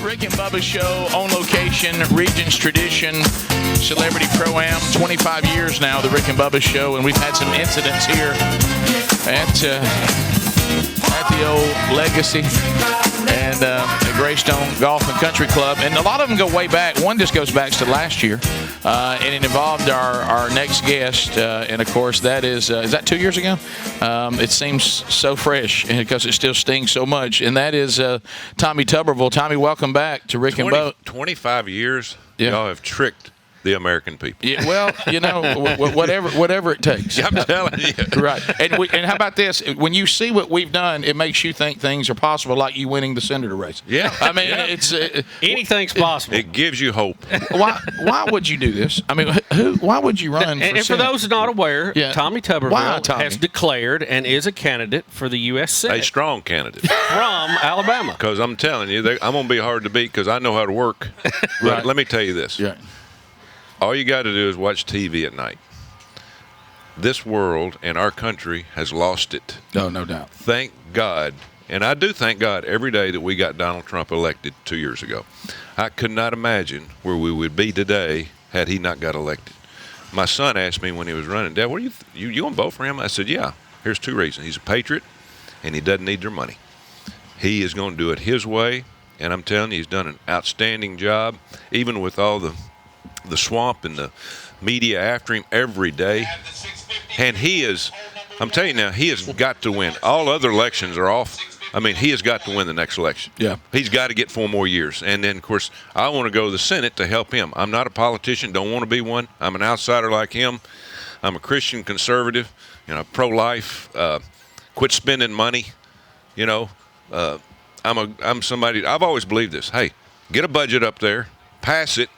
Rick and Bubba Show on location, Regions Tradition, Celebrity Pro-Am, 25 years now, the Rick and Bubba Show, and we've had some incidents here at the old Legacy and the Greystone Golf and Country Club, and a lot of them go way back. One just goes back to last year, and it involved our next guest, and of course that is that 2 years ago? It seems so fresh because it still stings so much, and that is Tommy Tuberville. Tommy, welcome back to Rick and Bo. 25 years, y'all have tricked the American people. Yeah, well, whatever it takes. I'm telling you. Right. And how about this? When you see what we've done, it makes you think things are possible, like you winning the senator race. Yeah. I mean, it's anything's possible. It gives you hope. Why would you do this? I mean, why would you run and for those not aware, Tommy Tuberville has declared and is a candidate for the U.S. Senate. A strong candidate. From Alabama. Because I'm telling you, I'm going to be hard to beat because I know how to work. But let me tell you this. Yeah. All you got to do is watch TV at night. This world and our country has lost it. Oh, no doubt. Thank God, and I do thank God every day that we got Donald Trump elected 2 years ago. I could not imagine where we would be today had he not got elected. My son asked me when he was running, Dad, what are you going to vote for him? I said, yeah. Here's two reasons. He's a patriot, and he doesn't need their money. He is going to do it his way, and I'm telling you, he's done an outstanding job, even with all the swamp and the media after him every day. And I'm telling you now, he has got to win. All other elections are off. I mean, he has got to win the next election. Yeah. He's got to get 4 more years. And then, of course, I want to go to the Senate to help him. I'm not a politician, don't want to be one. I'm an outsider like him. I'm a Christian conservative, pro-life, quit spending money. I'm somebody, I've always believed this. Hey, get a budget up there, pass it,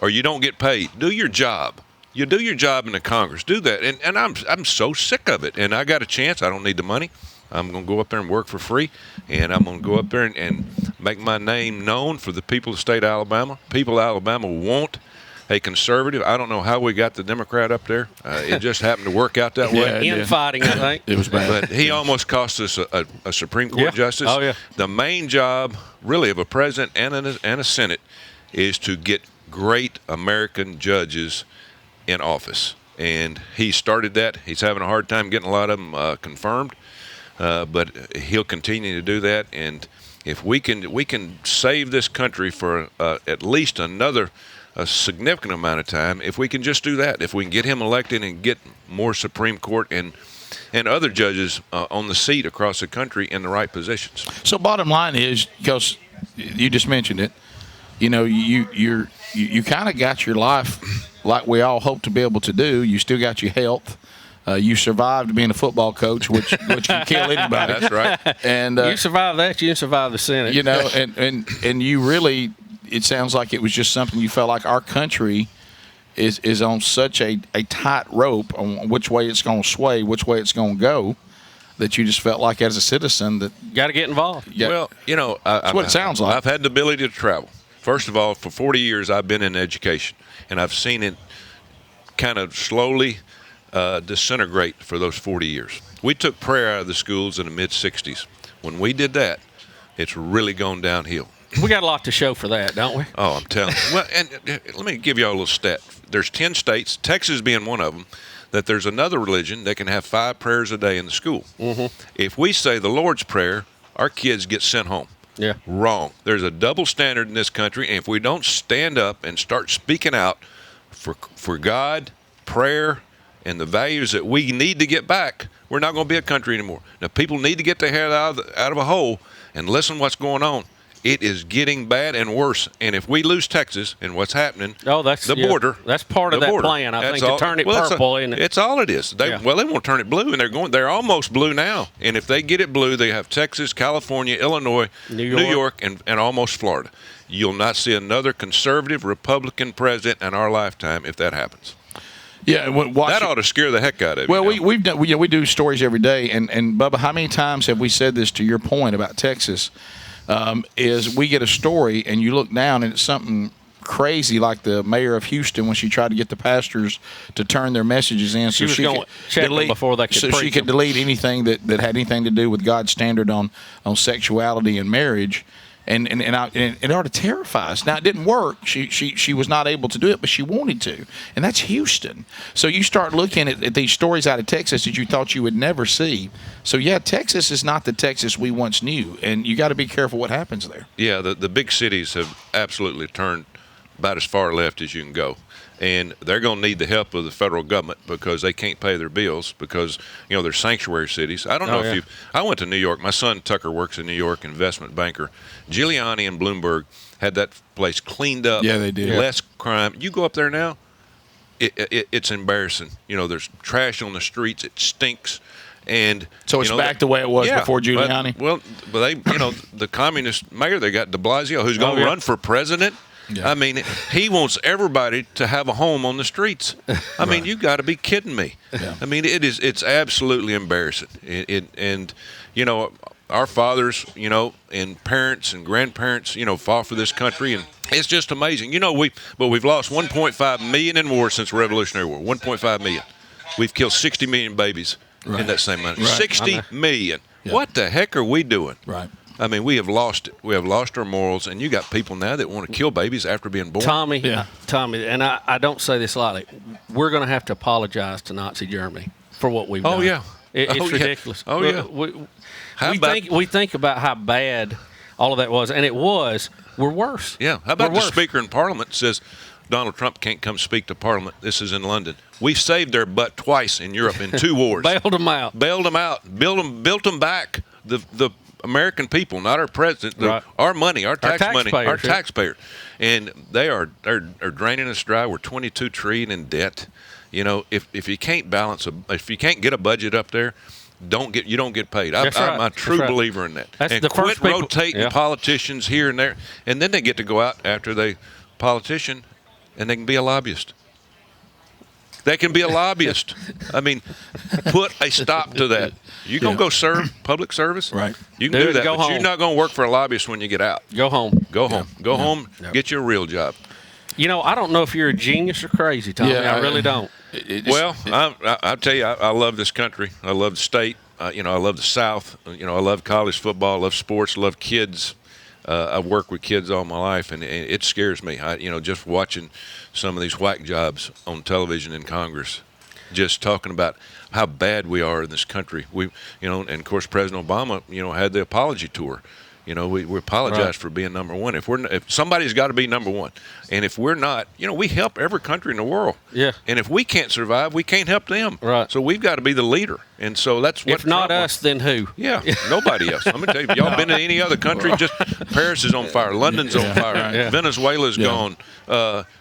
or you don't get paid. Do your job. You do your job in the Congress. Do that. And I'm so sick of it. And I got a chance. I don't need the money. I'm going to go up there and work for free. And I'm going to go up there and make my name known for the people of the state of Alabama. People of Alabama want a conservative. I don't know how we got the Democrat up there. It just happened to work out that way. Infighting, I think. It was bad. But he almost cost us a Supreme Court justice. Oh, yeah. The main job, really, of a president and a Senate is to get great American judges in office, and he started that. He's having a hard time getting a lot of them confirmed, but he'll continue to do that. And if we can save this country for at least another significant amount of time, if we can just do that, if we can get him elected and get more Supreme Court and other judges on the seat across the country in the right positions. So bottom line is, because you just mentioned it, you kind of got your life like we all hope to be able to do. You still got your health. You survived being a football coach, which can kill anybody. That's right. And you survived that. You didn't survive the Senate. And you really, it sounds like it was just something you felt like our country is on such a tight rope on which way it's going to sway, which way it's going to go, that you just felt like as a citizen that got to get involved. Well, that's what it sounds like. I've had the ability to travel. First of all, for 40 years, I've been in education, and I've seen it kind of slowly disintegrate for those 40 years. We took prayer out of the schools in the mid-'60s. When we did that, it's really gone downhill. We got a lot to show for that, don't we? Oh, I'm telling you. Well, and let me give you all a little stat. There's 10 states, Texas being one of them, that there's another religion that can have 5 prayers a day in the school. Mm-hmm. If we say the Lord's Prayer, our kids get sent home. Yeah. Wrong. There's a double standard in this country, and if we don't stand up and start speaking out for God, prayer, and the values that we need to get back, we're not going to be a country anymore. Now, people need to get their head out of a hole and listen what's going on. It is getting bad and worse. And if we lose Texas and what's happening, the border. That's part of that plan, I think, to turn it purple. It's all it is. They won't turn it blue, and they're almost blue now. And if they get it blue, they have Texas, California, Illinois, New York and almost Florida. You'll not see another conservative Republican president in our lifetime if that happens. Yeah, that ought to scare the heck out of you. Well, we do stories every day, and Bubba, how many times have we said this to your point about Texas? Is we get a story and you look down and it's something crazy like the mayor of Houston when she tried to get the pastors to turn their messages in so she could delete before they could she could delete anything that had anything to do with God's standard on sexuality and marriage. And it ought to terrify us. Now, it didn't work. She was not able to do it, but she wanted to. And that's Houston. So you start looking at these stories out of Texas that you thought you would never see. So, yeah, Texas is not the Texas we once knew. And you got to be careful what happens there. Yeah, the big cities have absolutely turned about as far left as you can go. And they're going to need the help of the federal government because they can't pay their bills because, they're sanctuary cities. I don't know if I went to New York. My son Tucker works in New York, investment banker. Giuliani and Bloomberg had that place cleaned up. Yeah, they did. Less crime. You go up there now, it's embarrassing. There's trash on the streets. It stinks. And so it's back the way it was before Giuliani? But they, the communist mayor, they got de Blasio, who's going to run for president. Yeah. I mean, he wants everybody to have a home on the streets. I mean, you got to be kidding me. Yeah. I mean, it's absolutely embarrassing. And our fathers, and parents and grandparents, fought for this country, and it's just amazing. We've lost 1.5 million in war since the Revolutionary War. 1.5 million. We've killed 60 million babies in that same month. Right. 60 million. Yeah. What the heck are we doing? Right. I mean, we have lost it. We have lost our morals, and you got people now that want to kill babies after being born. Tommy, and I don't say this lightly. We're going to have to apologize to Nazi Germany for what we've done. Oh, yeah. It's ridiculous. Oh, yeah. We think about how bad all of that was, and it was. We're worse. Yeah. How about the Speaker in Parliament says Donald Trump can't come speak to Parliament? This is in London. We've saved their butt twice in Europe in 2 wars. Bailed them out. Built them back. The American people, not our president, our money, our taxpayers, and they're draining us dry. We're $22 trillion in debt. If you can't if you can't get a budget up there, you don't get paid. I'm a true believer in that. And quit rotating politicians here and there, and then they get to go out after they politician, and they can be a lobbyist. They can be a lobbyist. I mean, put a stop to that. You're going to go serve public service? Right. You can do that, but you're not going to work for a lobbyist when you get out. Go home. Go home. Get you a real job. I don't know if you're a genius or crazy, Tommy. I really don't. I'll tell you, I love this country. I love the state. I love the South. I love college football. I love sports. I love kids. I've worked with kids all my life, and it scares me. Just watching some of these whack jobs on television in Congress, just talking about how bad we are in this country. And of course, President Obama, had the apology tour. We apologize for being number one. If somebody's got to be number one, and if we're not, we help every country in the world. Yeah. And if we can't survive, we can't help them. Right. So we've got to be the leader. And so that's what. If not us, then who? Yeah. Nobody else. I'm gonna tell you, y'all been to any other country? Just Paris is on fire. London's on fire. Yeah. Venezuela's gone.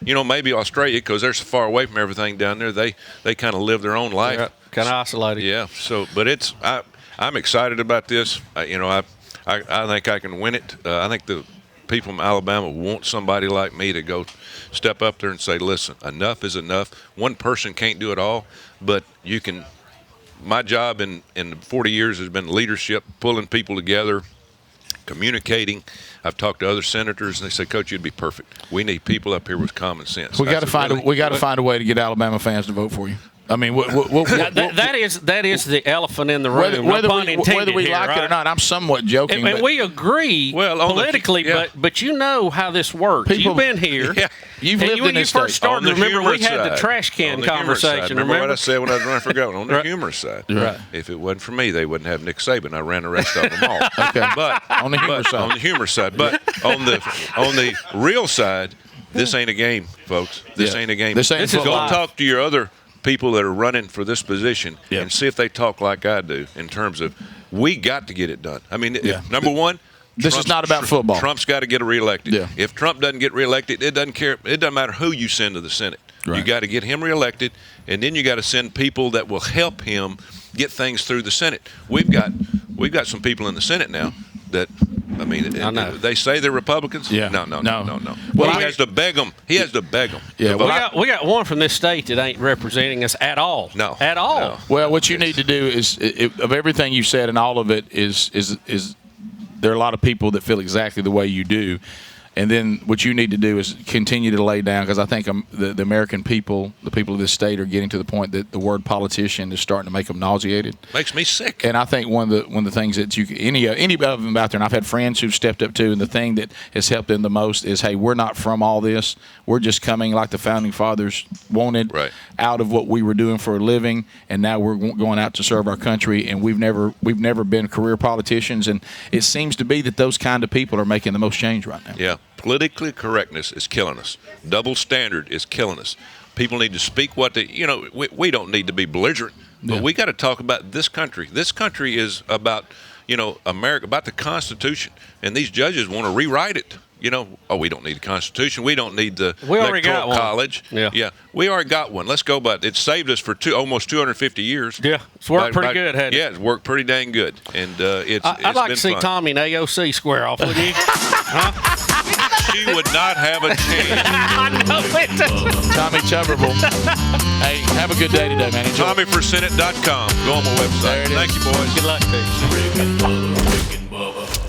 Maybe Australia, because they're so far away from everything down there. They kind of live their own life. Yeah. Kind of isolated. Yeah. So, but I'm excited about this. I think I can win it. I think the people from Alabama want somebody like me to go step up there and say, listen, enough is enough. One person can't do it all, but you can. My job in 40 years has been leadership, pulling people together, communicating. I've talked to other senators, and they say, Coach, you'd be perfect. We need people up here with common sense. We got to find a way to get Alabama fans to vote for you. I mean, that is the elephant in the room. Whether we like it or not, I'm somewhat joking. And we agree politically, but you know how this works. You've been here. Yeah, you've lived in this state. When you first started, remember we had the trash can conversation. Remember what I said when I was running for governor? On the humorous side. Right. If it wasn't for me, they wouldn't have Nick Saban. I ran the rest of them all. Okay. But on the humorous side. But on the real side, this ain't a game, folks. This ain't a game. This ain't Go talk to your other people that are running for this position and see if they talk like I do in terms of we got to get it done. I mean, number one, this is not about football. Trump's got to get reelected. Yeah. If Trump doesn't get reelected, it doesn't matter who you send to the Senate. Right. You got to get him reelected, and then you got to send people that will help him get things through the Senate. We've got some people in the Senate now that. I mean, they say they're Republicans. Yeah. No. Well, he has to beg them. Yeah. We got one from this state that ain't representing us at all. No. At all. No. Well, what you need to do is, of everything you said, and all of it is there are a lot of people that feel exactly the way you do. And then what you need to do is continue to lay down, because I think the American people, the people of this state, are getting to the point that the word politician is starting to make them nauseated. Makes me sick. And I think one of the things that any of them out there, and I've had friends who've stepped up to, and the thing that has helped them the most is, hey, we're not from all this. We're just coming like the founding fathers wanted, out of what we were doing for a living, and now we're going out to serve our country. And we've never been career politicians, and it seems to be that those kind of people are making the most change right now. Yeah. Politically correctness is killing us. Double standard is killing us. People need to speak what they, we don't need to be belligerent, but we got to talk about this country. This country is about, America, about the Constitution, and these judges want to rewrite it. We don't need the Constitution. We don't need the Electoral College. Yeah, we already got one. Let's go about it. It saved us for almost 250 years. Yeah, it's worked pretty good, hasn't it? Yeah, it's worked pretty dang good. And I'd like to see Tommy and AOC square off, wouldn't you? She would not have a chance. I know it. Tommy Tuberville. Hey, have a good day today, man. Enjoy. TommyForSenate.com. Go on my website. Thank you, boys. Good luck to you. Rick and Bubba.